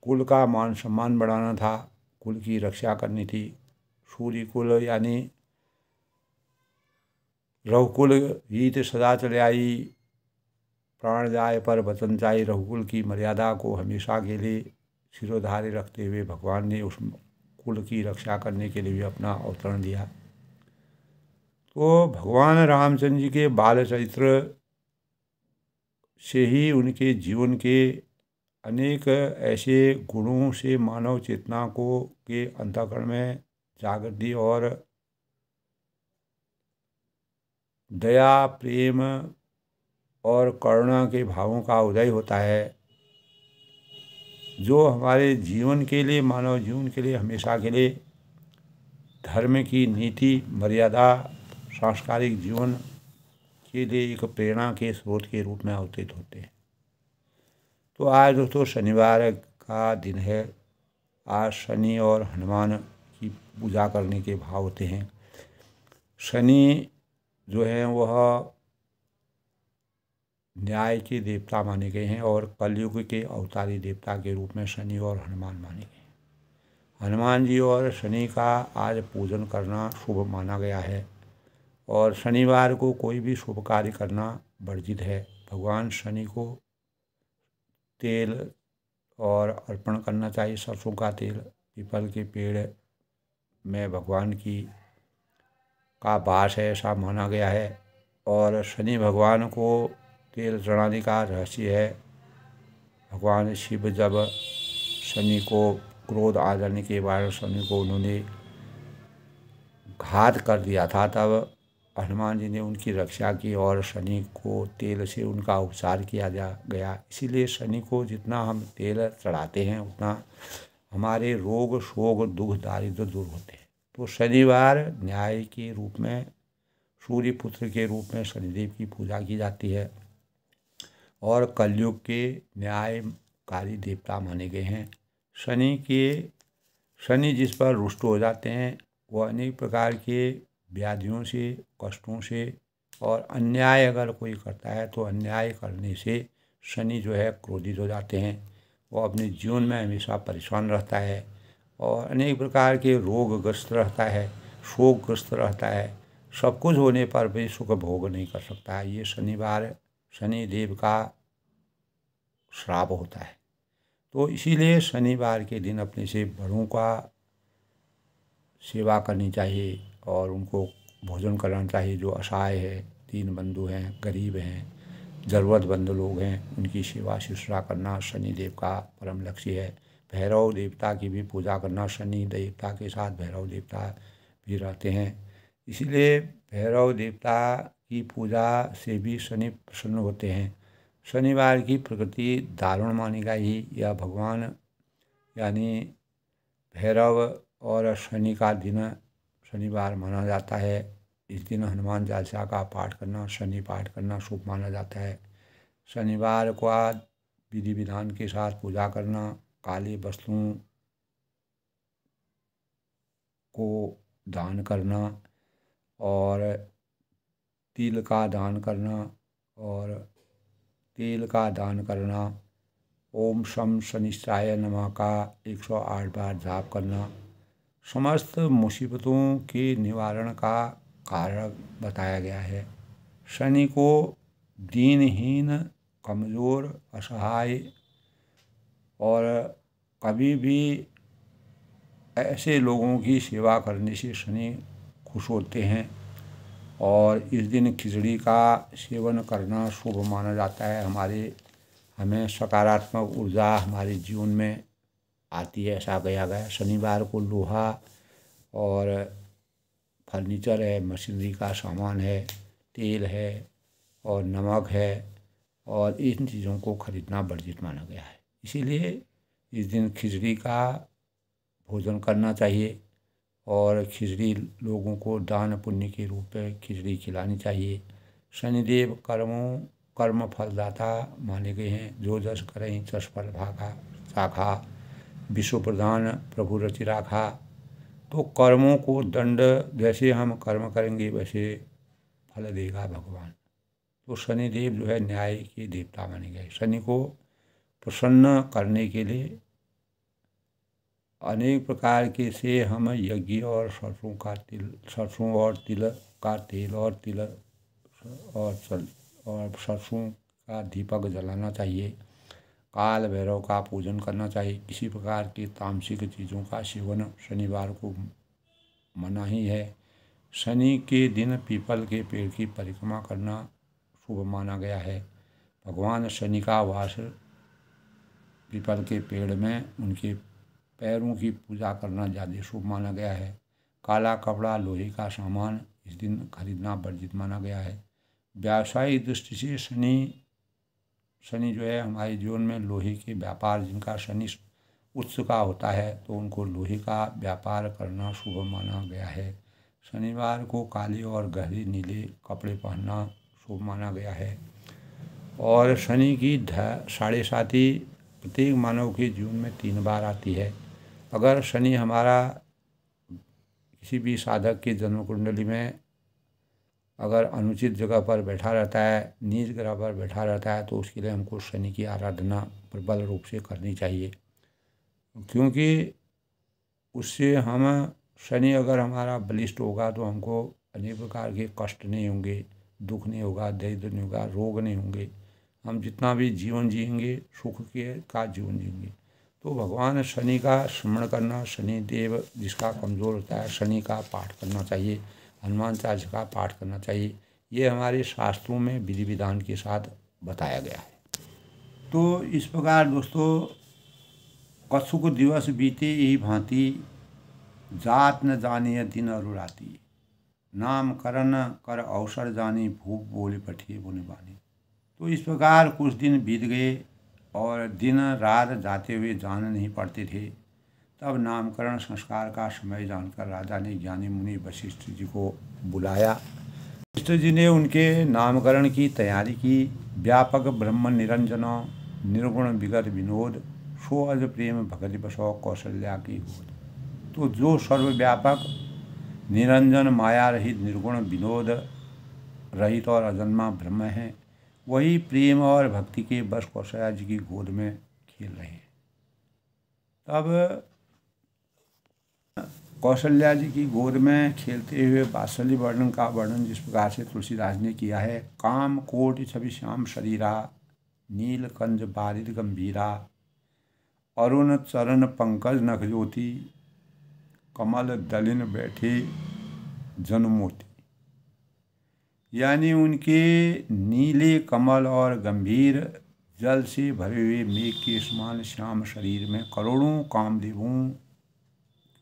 कुल का मान सम्मान बढ़ाना था, कुल की रक्षा करनी थी, सूर्य कुल यानी रघुकुल रीत सदा चले आई, प्राण जाए पर वचन जाए। रघुकुल की मर्यादा को हमेशा के लिए सिरोधार्य रखते हुए भगवान ने उस कुल की रक्षा करने के लिए भी अपना अवतरण दिया। तो भगवान रामचंद्र जी के बाल चरित्र से ही उनके जीवन के अनेक ऐसे गुणों से मानव चेतना को के अंतःकरण में जागृति और दया, प्रेम और करुणा के भावों का उदय होता है, जो हमारे जीवन के लिए, मानव जीवन के लिए हमेशा के लिए धर्म की नीति, मर्यादा, सांस्कारिक जीवन के लिए एक प्रेरणा के स्रोत के रूप में अवतरित होते हैं। तो आज दोस्तों शनिवार का दिन है। आज शनि और हनुमान की पूजा करने के भाव होते हैं। शनि जो है वह न्याय के देवता माने गए हैं और कलयुग के अवतारी देवता के रूप में शनि और हनुमान माने गए हैं। हनुमान जी और शनि का आज पूजन करना शुभ माना गया है और शनिवार को कोई भी शुभ कार्य करना वर्जित है। भगवान शनि को तेल और अर्पण करना चाहिए, सरसों का तेल। पीपल के पेड़ में भगवान की का वास है ऐसा माना गया है और शनि भगवान को तेल चढ़ाने का रहस्य है। भगवान शिव जब शनि को क्रोध आ जाने के बाद शनि को उन्होंने घात कर दिया था, तब हनुमान जी ने उनकी रक्षा की और शनि को तेल से उनका उपचार किया गया। इसीलिए शनि को जितना हम तेल चढ़ाते हैं उतना हमारे रोग, शोक, दुख, दारिद्र दूर होते हैं। तो शनिवार न्याय के रूप में, सूर्य पुत्र के रूप में शनिदेव की पूजा की जाती है और कलयुग के न्यायकारी देवता माने गए हैं। शनि जिस पर रुष्ट हो जाते हैं वह अनेक प्रकार के व्याधियों से, कष्टों से और अन्याय अगर कोई करता है तो अन्याय करने से शनि जो है क्रोधित हो जाते हैं। वो अपने जीवन में हमेशा परेशान रहता है और अनेक प्रकार के रोगग्रस्त रहता है, शोकग्रस्त रहता है। सब कुछ होने पर भी सुख भोग नहीं कर सकता है। ये शनिवार शनिदेव का श्राप होता है। तो इसीलिए शनिवार के दिन अपने से बड़ों का सेवा करनी चाहिए और उनको भोजन कराना चाहिए। जो असहाय है, दीन बंधु हैं, गरीब हैं, ज़रूरतमंद लोग हैं, उनकी सेवा शुश्रूषा करना शनिदेव का परम लक्ष्य है। भैरव देवता की भी पूजा करना, शनि देवता के साथ भैरव देवता भी रहते हैं, इसीलिए भैरव देवता की पूजा से भी शनि प्रसन्न होते हैं। शनिवार की प्रकृति दारुण मानी गई। यह भगवान यानी भैरव और शनि का दिन शनिवार माना जाता है। इस दिन हनुमान चालीसा का पाठ करना, शनि पाठ करना शुभ माना जाता है। शनिवार को विधि विधान के साथ पूजा करना, काली वस्तुओं को दान करना और तिल का दान करना और तेल का दान करना, ओम शम शनिश्चाय नमः का 108 बार जाप करना समस्त मुसीबतों के निवारण का कारण बताया गया है। शनि को दीनहीन, कमज़ोर, असहाय और कभी भी ऐसे लोगों की सेवा करने से शनि खुश होते हैं और इस दिन खिचड़ी का सेवन करना शुभ माना जाता है। हमें सकारात्मक ऊर्जा हमारे जीवन में आती है ऐसा कहा गया। शनिवार को लोहा और फर्नीचर है, मशीनरी का सामान है, तेल है और नमक है और इन चीज़ों को खरीदना वर्जित माना गया है। इसीलिए इस दिन खिचड़ी का भोजन करना चाहिए और खिचड़ी लोगों को दान पुण्य के रूप में खिचड़ी खिलानी चाहिए। शनिदेव कर्म फलदाता माने गए हैं। जो जस करें तस फल भागा शाखा, विश्व प्रधान प्रभु रचि राखा। तो कर्मों को दंड, जैसे हम कर्म करेंगे वैसे फल देगा भगवान। तो शनिदेव जो है न्याय के देवता माने गए। शनि को प्रसन्न करने के लिए अनेक प्रकार के से हम यज्ञ और सरसों और तिल का तेल और तिल और सरसों का दीपक जलाना चाहिए। काल भैरव का पूजन करना चाहिए। किसी प्रकार की तामसिक चीज़ों का सेवन शनिवार को मना ही है। शनि के दिन पीपल के पेड़ की परिक्रमा करना शुभ माना गया है। भगवान शनि का वास पीपल के पेड़ में उनके पैरों की पूजा करना ज़्यादा शुभ माना गया है। काला कपड़ा, लोहे का सामान इस दिन खरीदना वर्जित माना गया है। व्यावसायिक दृष्टि से शनि जो है हमारे जीवन में लोहे के व्यापार, जिनका शनि उच्च का होता है तो उनको लोहे का व्यापार करना शुभ माना गया है। शनिवार को काले और गहरे नीले कपड़े पहनना शुभ माना गया है। और शनि की साढ़े साती प्रत्येक मानव के जीवन में 3 बार आती है। अगर शनि हमारा किसी भी साधक की जन्म कुंडली में अगर अनुचित जगह पर बैठा रहता है, नीच ग्रह पर बैठा रहता है, तो उसके लिए हमको शनि की आराधना प्रबल रूप से करनी चाहिए। क्योंकि उससे हम शनि अगर हमारा बलिष्ठ होगा तो हमको अनेक प्रकार के कष्ट नहीं होंगे, दुख नहीं होगा, दरिद्र नहीं होगा, रोग नहीं होंगे। हम जितना भी जीवन जिएंगे सुख के का जीवन जिएंगे। तो भगवान शनि का स्मरण करना, शनि देव जिसका कमज़ोर होता है, शनि का पाठ करना चाहिए, हनुमान चालीसा का पाठ करना चाहिए। ये हमारे शास्त्रों में विधि विधान के साथ बताया गया है। तो इस प्रकार दोस्तों, कछुक दिवस बीते यही भांति, जात न जानिय दिन अरु राति, नामकरण कर अवसर जानी, भूप बोले पठिए बुनि बानी। तो इस प्रकार कुछ दिन बीत गए और दिन रात जाते हुए जान नहीं पड़ते थे। तब नामकरण संस्कार का समय जानकर राजा ने ज्ञानी मुनि वशिष्ठ जी को बुलाया। वशिष्ठ जी ने उनके नामकरण की तैयारी की। व्यापक ब्रह्म निरंजन, निर्गुण विगत विनोद, सो अज प्रेम भगति बसो कौशल्या की गोद। तो जो सर्वव्यापक, निरंजन, माया रहित, निर्गुण, विनोद रहित और अजन्मा ब्रह्म है, वही प्रेम और भक्ति के बस कौशल्या जी की गोद में खेल रहे हैं। तब कौशल्या जी की गोद में खेलते हुए वात्सल्य वर्णन का वर्णन जिस प्रकार से तुलसीदास ने किया है। काम कोटि छवि श्याम शरीरा, नीलकंज बारिद गंभीरा, अरुण चरण पंकज नख ज्योति, कमल दलिन बैठे जनमोती। यानी उनके नीले कमल और गंभीर जल से भरे हुए मेघ के समान श्याम शरीर में करोड़ों कामदेवों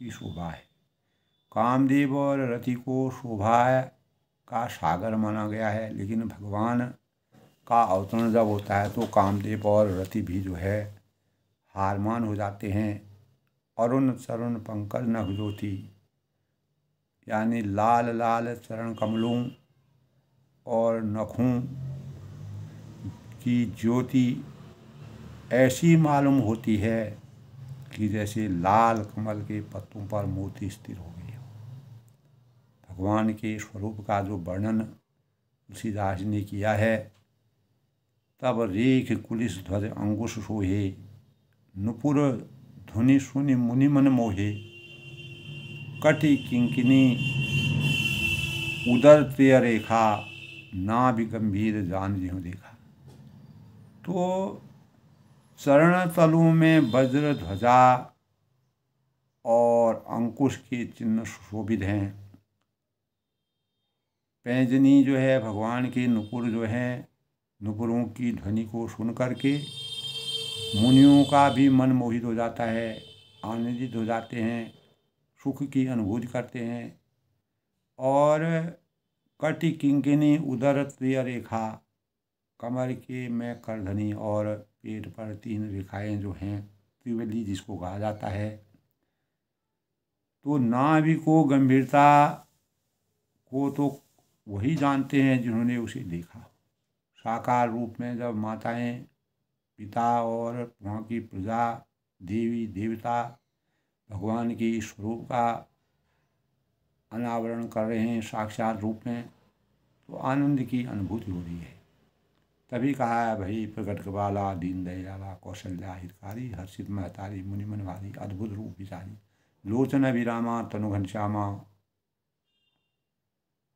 की शोभा है। कामदेव और रति को शोभा का सागर माना गया है, लेकिन भगवान का अवतरण जब होता है तो कामदेव और रति भी जो है हारमान हो जाते हैं। अरुण चरण पंकज नख ज्योति, यानी लाल लाल चरण कमलों और नखों की ज्योति ऐसी मालूम होती है कि जैसे लाल कमल के पत्तों पर मोती स्थिर हो गई हो। भगवान के स्वरूप का जो वर्णन तुलसीदास ने किया है। तब रेख कुलिस ध्वज अंकुश सोहे, नुपुर धुनि सुनि मुनि मन मोहे, कटि किंकिनी उदर तेय रेखा, नाभि गंभीर जान जिहु देखा। तो चरण तलुओं में वज्र ध्वजा और अंकुश के चिन्ह सुशोभित हैं। पैंजनी जो है भगवान के नुपुर जो हैं, नुपुरों की ध्वनि को सुन करके मुनियों का भी मन मोहित हो जाता है, आनंदित हो जाते हैं, सुख की अनुभूति करते हैं। और कटि किंकिनी उदर त्रिय रेखा, कमर के में करधनी और पेट पर 3 रेखाएं जो हैं, त्रिवली जिसको कहा जाता है। तो नाभि को गंभीरता को तो वही जानते हैं जिन्होंने उसे देखा। साकार रूप में जब माताएं, पिता और वहाँ की प्रजा, देवी देवता भगवान के स्वरूप का अनावरण कर रहे हैं साक्षात रूप में, तो आनंद की अनुभूति हो रही है। तभी कहा है भाई प्रकट कृपाला दीन दयाला कौशल्या हितकारी हर्षित महतारी मुनि मनवारी अद्भुत रूप विचारी लोचन अभिरामा तनु घनश्यामा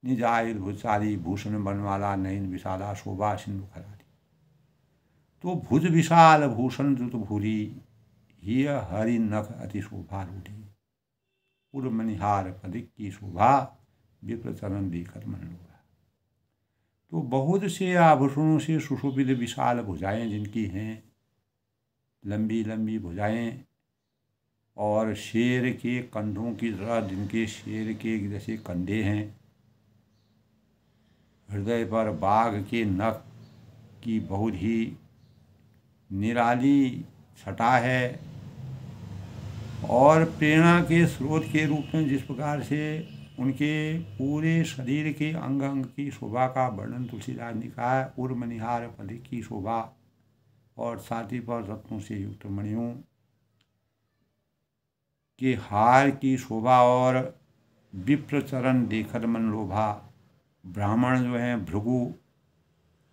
निज आयुर्भुजारी भूषण बनवाला नयन विशाला शोभा सिंधु खरारी। तो भुज विशाल भूषण द्रुत भूरी हिय हरि नख अति शोभा रूढ़ी पूर्व मनिहार पदिक की शोभा विप्र चरण देकर मन लोभा। तो बहुत से आभूषणों से सुशोभित विशाल भुजाएं जिनकी हैं, लंबी लंबी भुजाएं, और शेर के कंधों की तरह जिनके शेर के जैसे कंधे हैं, हृदय पर बाघ के नख की बहुत ही निराली छटा है, और प्रेरणा के स्रोत के रूप में जिस प्रकार से उनके पूरे शरीर के अंग अंग की शोभा का वर्णन तुलसीदास ने कहा है। उर् मनिहार पदिक की शोभा और छाती पर रत्नों से युक्त मणियों के हार की शोभा और विप्र चरण देखकर मन लोभा। ब्राह्मण जो हैं भृगु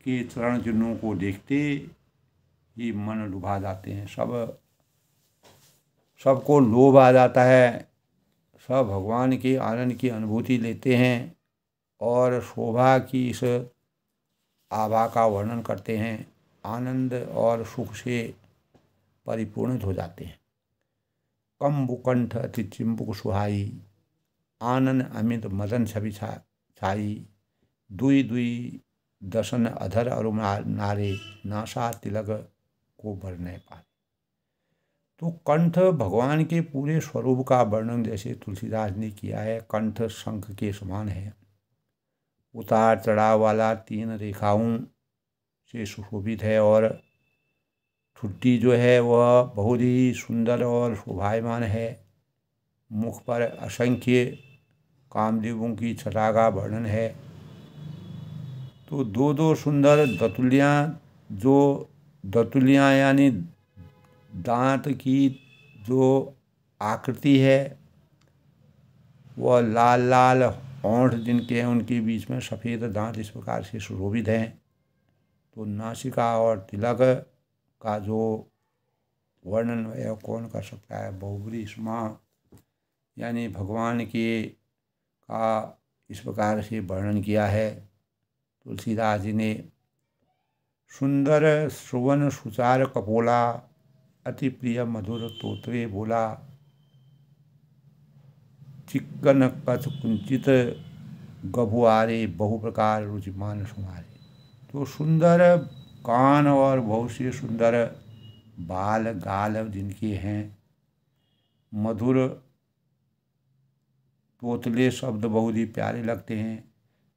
के चरण चिन्हों को देखते ही मन लुभा जाते हैं, सबको लोभ आ जाता है, सब भगवान के आनंद की अनुभूति लेते हैं और शोभा की इस आभा का वर्णन करते हैं, आनंद और सुख से परिपूर्णित हो जाते हैं। कंबुकंठ अति चिंबुक सुहाई आनंद अमित मदन छवि छाई दुई दुई दशन अधर अरु नारे नासा तिलक को भरने पाए। तो कंठ भगवान के पूरे स्वरूप का वर्णन जैसे तुलसीदास ने किया है, कंठ शंख के समान है, उतार चढ़ाव वाला 3 रेखाओं से सुशोभित है, और ठुड्डी जो है वह बहुत ही सुंदर और शोभायमान है। मुख पर असंख्य कामदेवों की छटा का वर्णन है। तो दो सुंदर दतुलियाँ यानी दांत की जो आकृति है वह लाल लाल होंठ जिनके हैं उनके बीच में सफ़ेद दांत इस प्रकार से सुशोभित हैं। तो नासिका और तिलक का जो वर्णन है कौन कर सकता है। बहुब्री स्मा यानी भगवान के का इस प्रकार से वर्णन किया है तुलसीदास जी ने। सुंदर सुवन सुचार कपोला अति प्रिय मधुर तोत्रे बोला चिक्कन कच कुंचित गभुआरे बहु प्रकार रुचिमान सुमारे। तो सुंदर कान और बहुत से सुंदर बाल गाल जिनके हैं, मधुर तोतले शब्द बहुत ही प्यारे लगते हैं।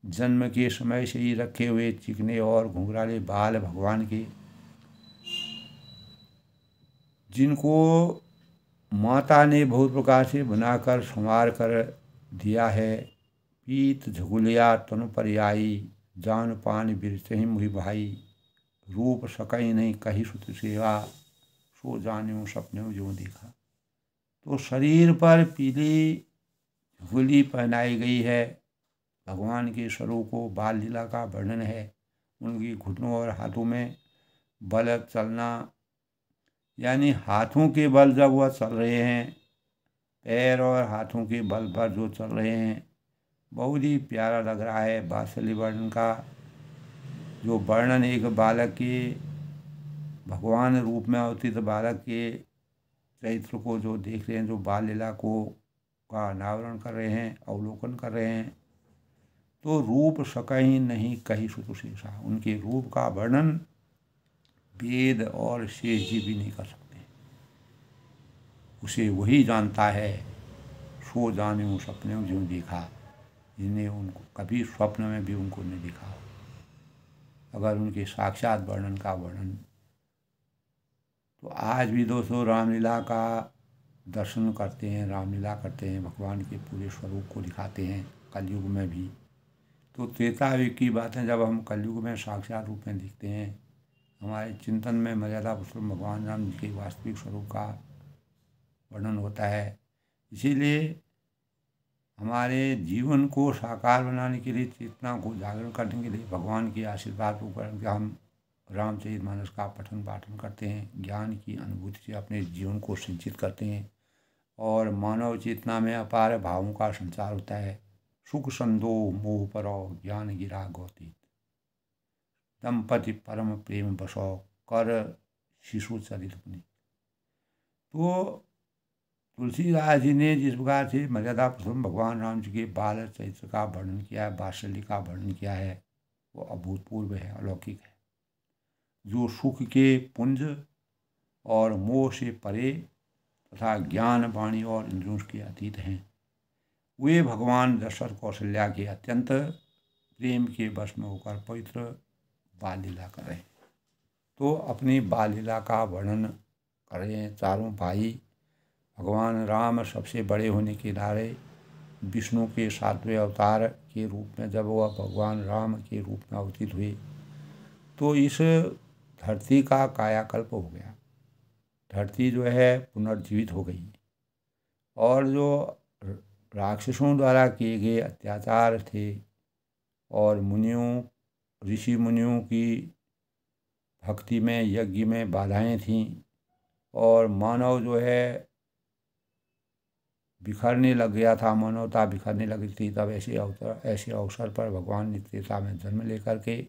जन्म के समय से ही रखे हुए चिकने और घुंघराले बाल भगवान के, जिनको माता ने बहुत प्रकार से बनाकर संवार कर दिया है। पीत झुगुलिया तनु परियाई जान पान बिरसहि मुहि भाई रूप सकई नहीं कही सुत सेवा सो जान्यो सपने जो देखा। तो शरीर पर पीली झुगली पहनाई गई है, भगवान के स्वरूप को बाल लीला का वर्णन है। उनकी घुटनों और हाथों में बल चलना यानी हाथों के बल जब वह चल रहे हैं, पैर और हाथों के बल पर जो चल रहे हैं, बहुत ही प्यारा लग रहा है। वात्सल्य वर्णन का जो वर्णन एक बालक के भगवान रूप में अवतीर्त बालक के चरित्र को जो देख रहे हैं, जो बाल लीला को का अनावरण कर रहे हैं, अवलोकन कर रहे हैं। तो रूप सकई नहीं कही सुत शेषा, उनके रूप का वर्णन वेद और शेष जी भी नहीं कर सकते, उसे वही जानता है। सो जाने सपने में जो देखा, जिन्हें उनको कभी स्वप्न में भी उनको नहीं देखा। अगर उनके साक्षात वर्णन का वर्णन, तो आज भी दोस्तों रामलीला का दर्शन करते हैं, रामलीला करते हैं, भगवान के पूरे स्वरूप को दिखाते हैं कलयुग में भी। तो त्रेता युग की बातें जब हम कलयुग में साक्षात रूप में देखते हैं, हमारे चिंतन में मर्यादा पुरुषोत्तम भगवान राम जी के वास्तविक स्वरूप का वर्णन होता है। इसीलिए हमारे जीवन को साकार बनाने के लिए, चेतना को जागरण करने के लिए भगवान के आशीर्वाद को करके हम रामचरितमानस का पठन पाठन करते हैं, ज्ञान की अनुभूति से अपने जीवन को सिंचित करते हैं और मानव चेतना में अपार भावों का संचार होता है। सुख संदो मोह परो ज्ञान गिरा गौतीत, दंपति परम प्रेम बसो कर शिशु चरित पुनि। तो तुलसीदास जी ने जिस प्रकार से मर्यादा पुरुषोत्तम भगवान राम जी के बाल चरित्र का वर्णन किया है, वात्सल्य का वर्णन किया है, वो अभूतपूर्व है, अलौकिक है। जो सुख के पुंज और मोह से परे तथा ज्ञान वाणी और इंद्रियों के अतीत हैं, वे भगवान दशरथ कौशल्या के अत्यंत प्रेम के वश में होकर पवित्र बाल लीला कर रहे हैं। तो अपनी बाल लीला का वर्णन कर रहे हैं। चारों भाई भगवान राम सबसे बड़े होने के नाते विष्णु के 7वें अवतार के रूप में जब वह भगवान राम के रूप में अवतीर्ण हुए तो इस धरती का कायाकल्प हो गया। धरती जो है पुनर्जीवित हो गई और जो राक्षसों द्वारा किए गए अत्याचार थे और मुनियों ऋषि मुनियों की भक्ति में यज्ञ में बाधाएं थीं और मानव जो है बिखरने लग गया था, मानवता बिखरने लगी थी, तब ऐसे अवसर पर भगवान ने त्रेता में जन्म लेकर के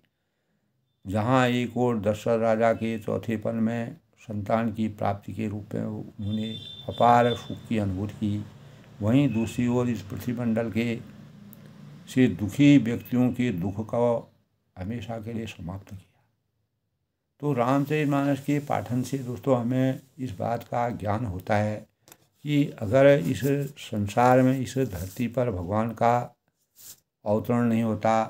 जहाँ एक और दशरथ राजा के चौथेपन में संतान की प्राप्ति के रूप में उन्होंने अपार सुख की अनुभूति की, वहीं दूसरी ओर इस पृथ्वीमंडल के से दुखी व्यक्तियों के दुख को हमेशा के लिए समाप्त किया। तो रामचरितमानस के पाठन से दोस्तों हमें इस बात का ज्ञान होता है कि अगर इस संसार में इस धरती पर भगवान का अवतरण नहीं होता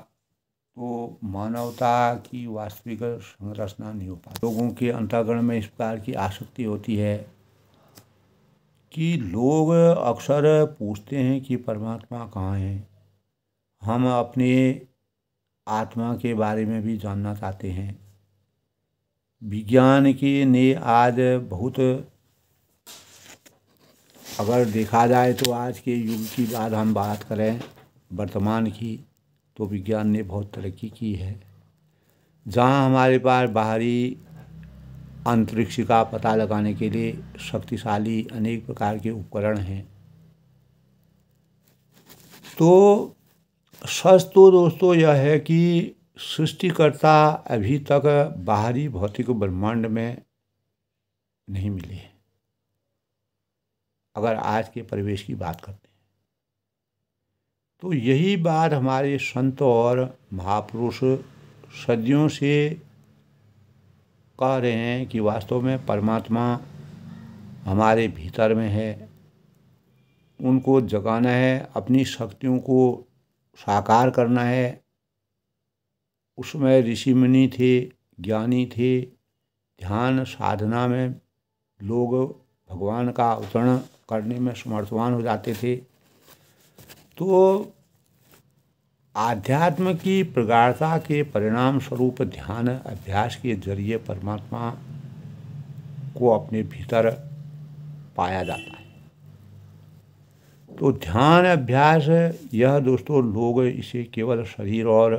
तो मानवता की वास्तविक संरचना नहीं हो पाती। लोगों के अंतःकरण में इस प्रकार की आसक्ति होती है कि लोग अक्सर पूछते हैं कि परमात्मा कहाँ है। हम अपने आत्मा के बारे में भी जानना चाहते हैं। विज्ञान की ने आज बहुत, अगर देखा जाए तो आज के युग की बात हम बात करें वर्तमान की, तो विज्ञान ने बहुत तरक्की की है। जहाँ हमारे पास बाहरी अंतरिक्ष का पता लगाने के लिए शक्तिशाली अनेक प्रकार के उपकरण हैं, तो सच तो दोस्तों यह है कि सृष्टिकर्ता अभी तक बाहरी भौतिक ब्रह्मांड में नहीं मिले हैं। अगर आज के परिवेश की बात करते हैं तो यही बात हमारे संत और महापुरुष सदियों से कह रहे हैं कि वास्तव में परमात्मा हमारे भीतर में है, उनको जगाना है, अपनी शक्तियों को साकार करना है। उसमें ऋषि मुनि थे, ज्ञानी थे, ध्यान साधना में लोग भगवान का अवतरण करने में समर्थवान हो जाते थे। तो आध्यात्म की प्रगाढ़ता के परिणाम स्वरूप ध्यान अभ्यास के जरिए परमात्मा को अपने भीतर पाया जाता है। तो ध्यान अभ्यास यह दोस्तों लोग इसे केवल शरीर और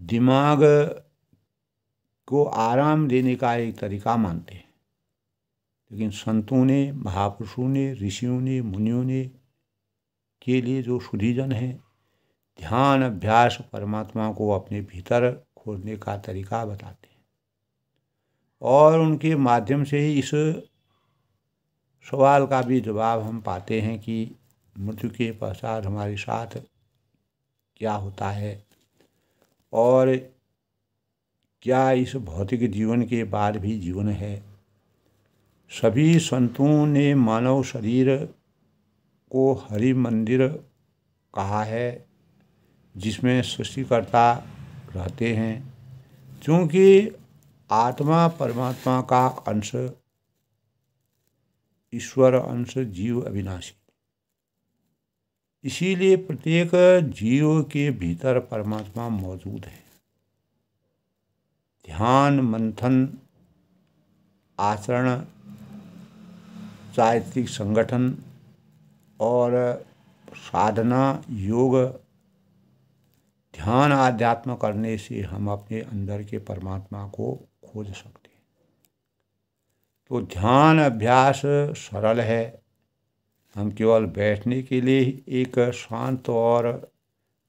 दिमाग को आराम देने का एक तरीका मानते हैं, लेकिन संतों ने, महापुरुषों ने, ऋषियों ने, मुनियों ने के लिए जो सुधीजन है, ध्यान अभ्यास परमात्मा को अपने भीतर खोजने का तरीका बताते हैं और उनके माध्यम से ही इस सवाल का भी जवाब हम पाते हैं कि मृत्यु के पश्चात हमारे साथ क्या होता है और क्या इस भौतिक जीवन के बाद भी जीवन है। सभी संतों ने मानव शरीर को हरि मंदिर कहा है जिसमें सृष्टिकर्ता रहते हैं, क्योंकि आत्मा परमात्मा का अंश, ईश्वर अंश, जीव अविनाशी। इसीलिए प्रत्येक जीव के भीतर परमात्मा मौजूद है। ध्यान, मंथन, आचरण, चारित्रिक संगठन और साधना, योग, ध्यान आध्यात्म करने से हम अपने अंदर के परमात्मा को खोज सकते हैं। तो ध्यान अभ्यास सरल है। हम केवल बैठने के लिए एक शांत और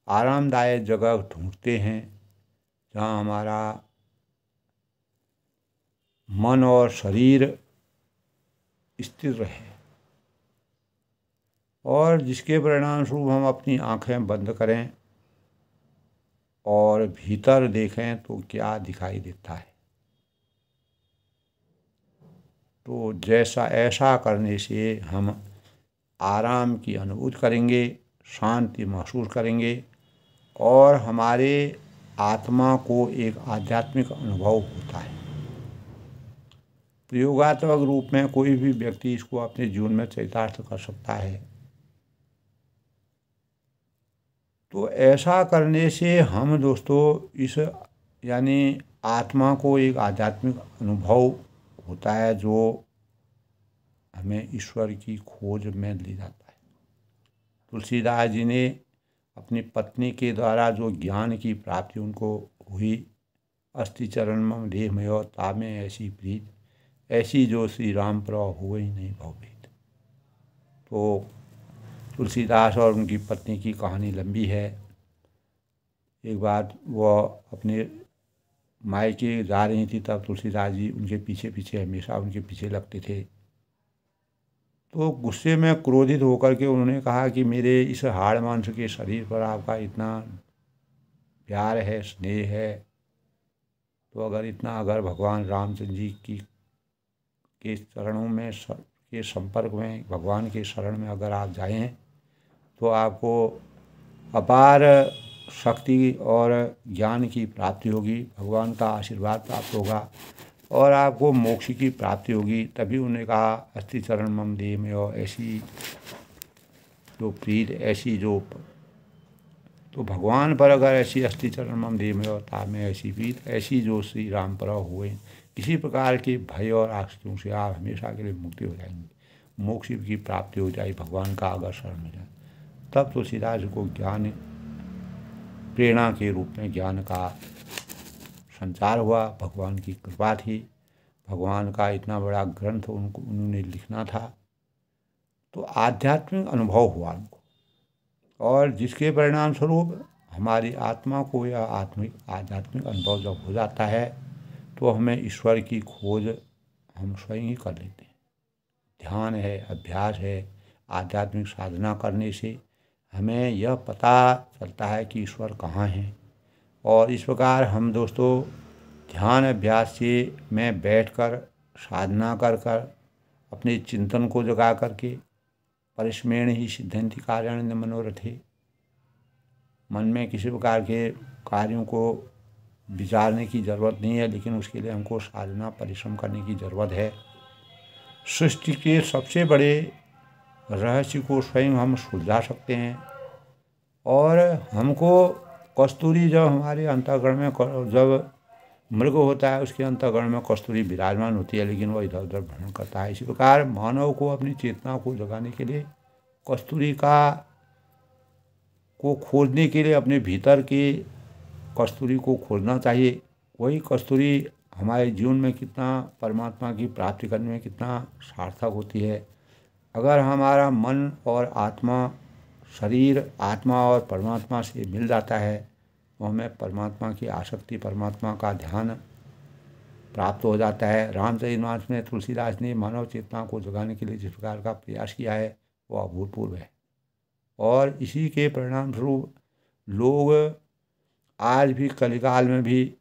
आरामदायक जगह ढूंढते हैं जहाँ हमारा मन और शरीर स्थिर रहे, और जिसके परिणाम स्वरूप हम अपनी आंखें बंद करें और भीतर देखें तो क्या दिखाई देता है। तो जैसा ऐसा करने से हम आराम की अनुभूति करेंगे, शांति महसूस करेंगे और हमारे आत्मा को एक आध्यात्मिक अनुभव होता है। प्रयोगात्मक रूप में कोई भी व्यक्ति इसको अपने जीवन में चरितार्थ कर सकता है। तो ऐसा करने से हम दोस्तों इस यानी आत्मा को एक आध्यात्मिक अनुभव होता है जो हमें ईश्वर की खोज में ले जाता है। तुलसीदास जी ने अपनी पत्नी के द्वारा जो ज्ञान की प्राप्ति उनको हुई, अस्थि चरण मम देहमयो तामे ऐसी प्रीत, ऐसी जो श्री राम पर हो ही नहीं भवभीत। तो तुलसीदास और उनकी पत्नी की कहानी लंबी है। एक बार वह अपने मायके जा रही थी, तब तुलसीदास जी उनके पीछे पीछे हमेशा उनके पीछे लगते थे। तो गुस्से में क्रोधित होकर के उन्होंने कहा कि मेरे इस हाड़ मांस के शरीर पर आपका इतना प्यार है, स्नेह है, तो अगर भगवान रामचंद्र जी के चरणों में के संपर्क में, भगवान के शरण में अगर आप जाएं तो आपको अपार शक्ति और ज्ञान की प्राप्ति होगी, भगवान का आशीर्वाद प्राप्त होगा और आपको मोक्ष की प्राप्ति होगी। तभी उन्होंने कहा अस्थि चरण मम देह में, और ऐसी जो प्रीत, ऐसी जो तो भगवान पर अगर ऐसी अस्थि चरण मम देह में और ताप में ऐसी प्रीत, ऐसी जो श्री राम पर हुए, किसी प्रकार के भय और आसक्तियों से आप हमेशा के लिए मुक्ति हो जाएंगे, मोक्ष की प्राप्ति हो जाए, भगवान का अगर शरण में जाए। तब तुलसीदास को ज्ञान प्रेरणा के रूप में ज्ञान का संचार हुआ। भगवान की कृपा थी, भगवान का इतना बड़ा ग्रंथ उन्होंने लिखना था, तो आध्यात्मिक अनुभव हुआ उनको, और जिसके परिणाम स्वरूप हमारी आत्मा को यह आध्यात्मिक अनुभव जब हो जाता है तो हमें ईश्वर की खोज हम स्वयं ही कर लेते हैं। ध्यान है, अभ्यास है, आध्यात्मिक साधना करने से हमें यह पता चलता है कि ईश्वर कहाँ है। और इस प्रकार हम दोस्तों ध्यान अभ्यास से में बैठकर साधना कर अपने चिंतन को जगा करके परिस्मेण ही सिद्धंति कार्याणि न मनोरथे, मन में किसी प्रकार के कार्यों को विचारने की ज़रूरत नहीं है, लेकिन उसके लिए हमको साधना परिश्रम करने की ज़रूरत है। सृष्टि के सबसे बड़े रहस्य को स्वयं हम सुलझा सकते हैं, और हमको कस्तूरी जब हमारे अंतःकरण में, जब मृग होता है उसके अंतःकरण में कस्तूरी विराजमान होती है, लेकिन वह इधर उधर भ्रमण करता है। इसी प्रकार मानव को अपनी चेतना को जगाने के लिए कस्तूरी को खोजने के लिए अपने भीतर के कस्तूरी को खोजना चाहिए। वही कस्तूरी हमारे जीवन में कितना परमात्मा की प्राप्ति करने में कितना सार्थक होती है। अगर हमारा मन और आत्मा, शरीर आत्मा और परमात्मा से मिल जाता है तो हमें परमात्मा की आसक्ति, परमात्मा का ध्यान प्राप्त हो जाता है। रामचरितमानस में तुलसीदास ने मानव चेतना को जगाने के लिए जिस प्रकार का प्रयास किया है वो अभूतपूर्व है, और इसी के परिणाम स्वरूप लोग आज भी कलिकाल में भी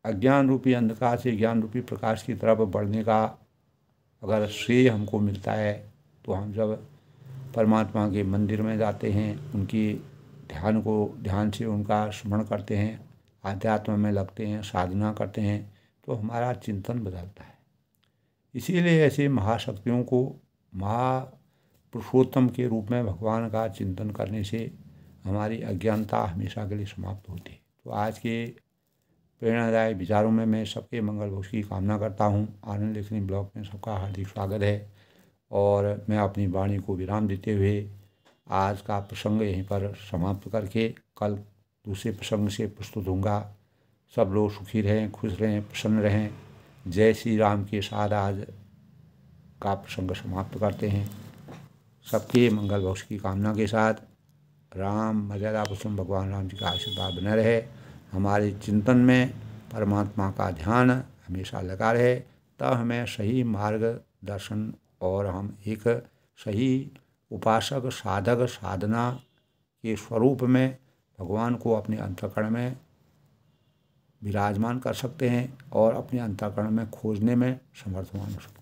अज्ञान रूपी अंधकार से ज्ञान रूपी प्रकाश की तरफ बढ़ने का अगर श्रेय हमको मिलता है तो हम जब परमात्मा के मंदिर में जाते हैं, उनकी ध्यान से उनका स्मरण करते हैं, आध्यात्म में लगते हैं, साधना करते हैं, तो हमारा चिंतन बदलता है। इसीलिए ऐसे महाशक्तियों को महापुरुषोत्तम के रूप में भगवान का चिंतन करने से हमारी अज्ञानता हमेशा के लिए समाप्त होती है। तो आज के प्रेरणादायक विचारों में मैं सबके मंगल भोग की कामना करता हूँ। आनंद लेखनी ब्लॉग में सबका हार्दिक स्वागत है, और मैं अपनी वाणी को विराम देते हुए आज का प्रसंग यहीं पर समाप्त करके कल दूसरे प्रसंग से प्रस्तुत होऊंगा। सब लोग सुखी रहें, खुश रहें, प्रसन्न रहें। जय श्री राम के साथ आज का प्रसंग समाप्त करते हैं। सबके मंगल भविष्य की कामना के साथ राम मर्यादा पुरुषोत्तम भगवान राम जी का आशीर्वाद बना रहे। हमारे चिंतन में परमात्मा का ध्यान हमेशा लगा रहे, तब हमें सही मार्ग दर्शन और हम एक सही उपासक साधक साधना के स्वरूप में भगवान को अपने अंतःकरण में विराजमान कर सकते हैं और अपने अंतःकरण में खोजने में समर्थवान हो सकते हैं।